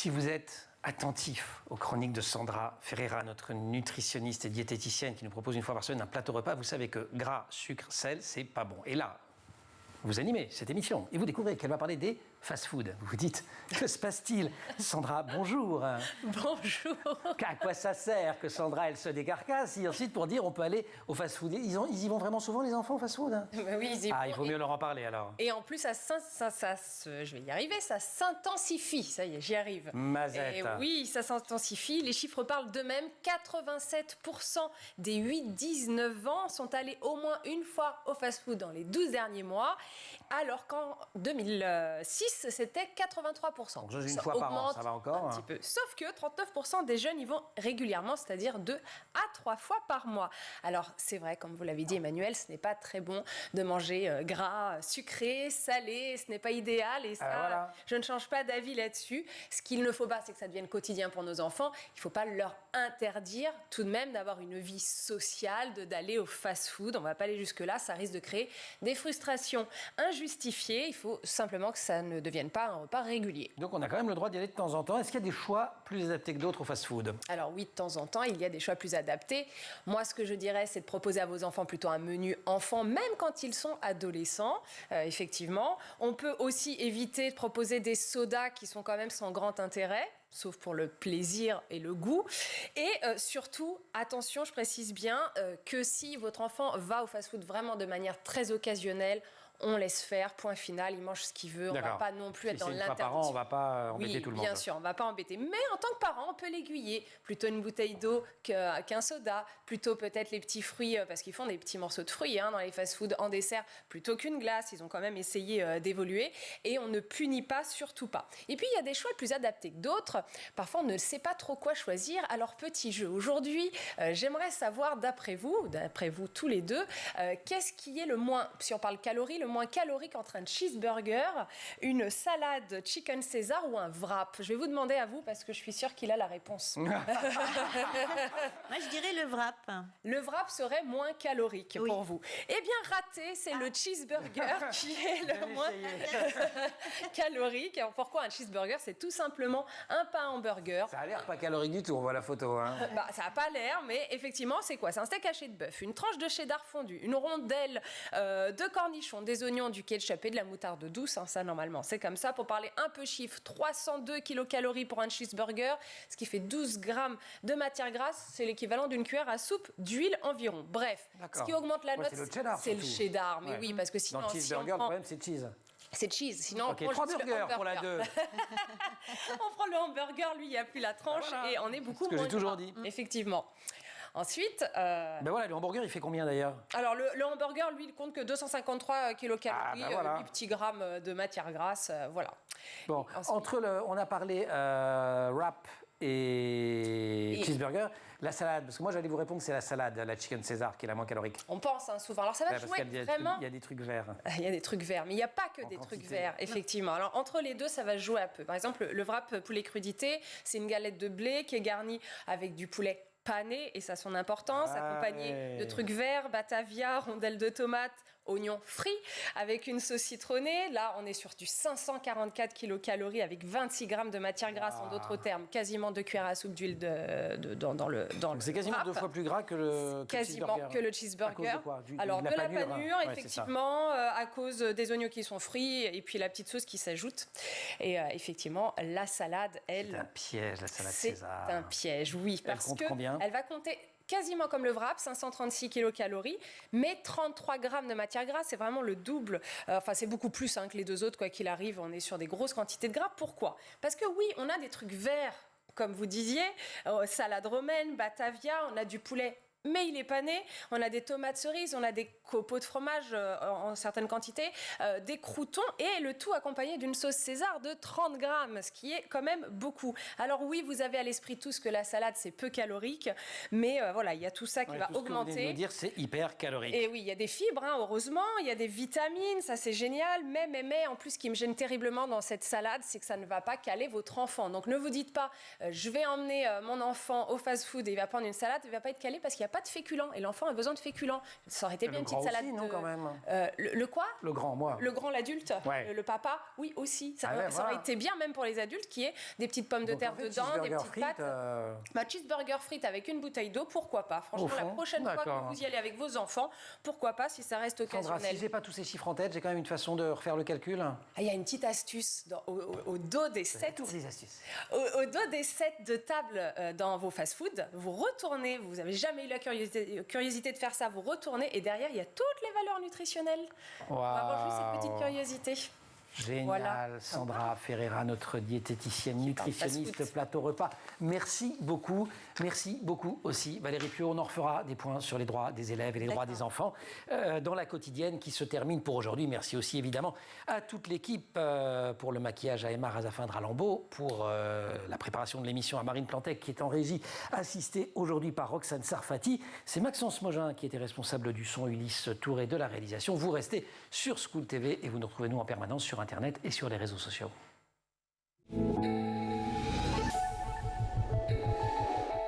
Si vous êtes attentif aux chroniques de Sandra Ferreira, notre nutritionniste et diététicienne qui nous propose une fois par semaine un plateau repas, vous savez que gras, sucre, sel, c'est pas bon. Et là, vous animez cette émission et vous découvrez qu'elle va parler des fast-food. Vous vous dites, que se passe-t-il? Sandra, bonjour. Bonjour. À quoi ça sert que Sandra, elle se décarcasse et ensuite pour dire on peut aller au fast-food? Ils y vont vraiment souvent les enfants au fast-food? Oui, ils y vont. Ah, il vaut mieux leur en parler alors. Et en plus, je vais y arriver, ça s'intensifie. Ça y est, j'y arrive. Mazette. Et oui, ça s'intensifie. Les chiffres parlent d'eux-mêmes. 87% des 8-19 ans sont allés au moins une fois au fast-food dans les 12 derniers mois, alors qu'en 2006, c'était 83%. Donc, une fois par an, ça va encore. Un petit peu. Sauf que 39% des jeunes y vont régulièrement, c'est-à-dire 2 à 3 fois par mois. Alors, c'est vrai, comme vous l'avez dit, Emmanuel, ce n'est pas très bon de manger gras, sucré, salé. Ce n'est pas idéal et ça, voilà. Je ne change pas d'avis là-dessus. Ce qu'il ne faut pas, c'est que ça devienne quotidien pour nos enfants. Il ne faut pas leur interdire tout de même d'avoir une vie sociale, d'aller au fast-food. On ne va pas aller jusque-là. Ça risque de créer des frustrations injustifiées. Il faut simplement que ça ne devienne pas un repas régulier. Donc on a quand même le droit d'y aller de temps en temps. Est-ce qu'il y a des choix plus adaptés que d'autres au fast-food? Alors oui, de temps en temps, il y a des choix plus adaptés. Moi, ce que je dirais, c'est de proposer à vos enfants plutôt un menu enfant, même quand ils sont adolescents, effectivement. On peut aussi éviter de proposer des sodas qui sont quand même sans grand intérêt, sauf pour le plaisir et le goût. Et surtout, attention, je précise bien que si votre enfant va au fast-food vraiment de manière très occasionnelle, on laisse faire, point final, il mange ce qu'il veut. On ne va pas non plus être dans l'interdiction. Par an, on ne va pas embêter tout le monde. Bien sûr, on ne va pas embêter. Mais en tant que parent, on peut l'aiguiller. Plutôt une bouteille d'eau qu'un soda. Plutôt peut-être les petits fruits, parce qu'ils font des petits morceaux de fruits dans les fast-foods en dessert, plutôt qu'une glace. Ils ont quand même essayé d'évoluer. Et on ne punit pas, surtout pas. Et puis, il y a des choix plus adaptés que d'autres. Parfois, on ne sait pas trop quoi choisir. Alors, petit jeu. Aujourd'hui, j'aimerais savoir, d'après vous tous les deux, qu'est-ce qui est le moins, si on parle calories, le moins calorique entre un cheeseburger, une salade chicken César ou un wrap? Je vais vous demander à vous parce que je suis sûre qu'il a la réponse. Moi, je dirais le wrap. Le wrap serait moins calorique pour vous. Eh bien, raté, c'est le cheeseburger qui est le moins calorique. Alors, pourquoi un cheeseburger? C'est tout simplement un pain hamburger. Ça a l'air pas calorique du tout, on voit la photo. Ça n'a pas l'air, mais effectivement, c'est quoi? C'est un steak haché de bœuf, une tranche de cheddar fondu, une rondelle de cornichons, des oignons, du ketchup et de la moutarde douce. Ça, normalement, c'est comme ça. Pour parler un peu chiffres, 302 kilocalories pour un cheeseburger, ce qui fait 12 grammes de matière grasse. C'est l'équivalent d'une cuillère à soupe d'huile environ. Bref, ce qui augmente la note, c'est le cheddar. Mais oui, parce que sinon, dans le cheeseburger, le problème, c'est cheese. C'est cheese. Sinon, on prend 3 burgers pour la 2. On prend le hamburger, lui, il n'y a plus la tranche et on est beaucoup moins. C'est ce que j'ai toujours dit. Effectivement. Ensuite... Ben voilà, le hamburger, il fait combien d'ailleurs? Alors, le hamburger, lui, il compte que 253 kilocalories, 8 petits grammes de matière grasse, voilà. Bon, on a parlé wrap et cheeseburger, la salade, parce que moi j'allais vous répondre, c'est la salade, la chicken César qui est la moins calorique. On pense souvent. Alors ça va jouer vraiment. Il y a des trucs verts. Il y a des trucs verts, mais il n'y a pas que des trucs verts, effectivement. Alors entre les deux, ça va jouer un peu. Par exemple, le wrap poulet crudité, c'est une galette de blé qui est garnie avec du poulet pané, et ça a son importance, accompagné de trucs verts, batavia, rondelles de tomates, oignons frits, avec une sauce citronnée. Là, on est sur du 544 kilocalories avec 26 grammes de matière grasse, en d'autres termes, quasiment 2 cuillères à soupe d'huile dans le c'est quasiment wrap. 2 fois plus gras que le cheeseburger. À cause de quoi? Alors, de la panure, effectivement, à cause des oignons qui sont frits, et puis la petite sauce qui s'ajoute. Et effectivement, la salade, elle... C'est un piège, la salade César. C'est un piège, oui. Elle compte combien? Elle va compter quasiment comme le wrap, 536 kilocalories, mais 33 grammes de matière grasse, c'est vraiment le double. Enfin, c'est beaucoup plus que les deux autres, quoi qu'il arrive. On est sur des grosses quantités de gras. Pourquoi? Parce que oui, on a des trucs verts, comme vous disiez, salade romaine, batavia, on a du poulet, mais il est pané, on a des tomates cerises, on a des copeaux de fromage en certaines quantités, des croûtons, et le tout accompagné d'une sauce César de 30 grammes, ce qui est quand même beaucoup. Alors oui, vous avez à l'esprit tous que la salade, c'est peu calorique, mais voilà, il y a tout ça qui va augmenter. Ce que vous venez de dire, c'est hyper calorique. Et oui, il y a des fibres, heureusement, il y a des vitamines, ça c'est génial, mais en plus, ce qui me gêne terriblement dans cette salade, c'est que ça ne va pas caler votre enfant. Donc ne vous dites pas, je vais emmener mon enfant au fast-food et il va prendre une salade, il ne va pas être calé parce qu'il n'y a a pas de féculents et l'enfant a besoin de féculents. Ça aurait été bien Le une petite grand salade. aussi, non, quand même. Le quoi? Le grand, moi. Le grand, l'adulte. Ouais. Le papa, oui, aussi. Ça, Ah ouais, ça aurait voilà. été bien même pour les adultes qu'il y ait des petites pommes de Donc, terre en fait, dedans, des cheeseburger petites frites, pâtes. Cheeseburger frites avec une bouteille d'eau, pourquoi pas? Franchement, Au la fond, prochaine fois d'accord. que vous y allez avec vos enfants, pourquoi pas si ça reste Sandra, occasionnel. si j'ai pas tous ces chiffres en tête, j'ai quand même une façon de refaire le calcul. Ah, il y a une petite astuce au dos des 7 Toutes les astuces. au dos des 7 de table dans vos fast-food, vous retournez, vous n'avez jamais eu la curiosité de faire ça, vous retournez et derrière il y a toutes les valeurs nutritionnelles. On va avoir juste cette petite curiosité. Génial, Voilà. Sandra Ferreira, notre diététicienne, nutritionniste, fast-food. plateau repas. Merci beaucoup aussi Valérie Piot. On en refera des points sur les droits des élèves et les droits des enfants dans la quotidienne qui se termine pour aujourd'hui. Merci aussi évidemment à toute l'équipe pour le maquillage à Emma Razafin-Dralambeau, pour la préparation de l'émission à Marine Plantec qui est en régie, assistée aujourd'hui par Roxane Sarfati. C'est Maxence Mogin qui était responsable du son, Ulysse Touré de la réalisation. Vous restez sur School TV et vous nous retrouvez nous en permanence sur Internet et sur les réseaux sociaux.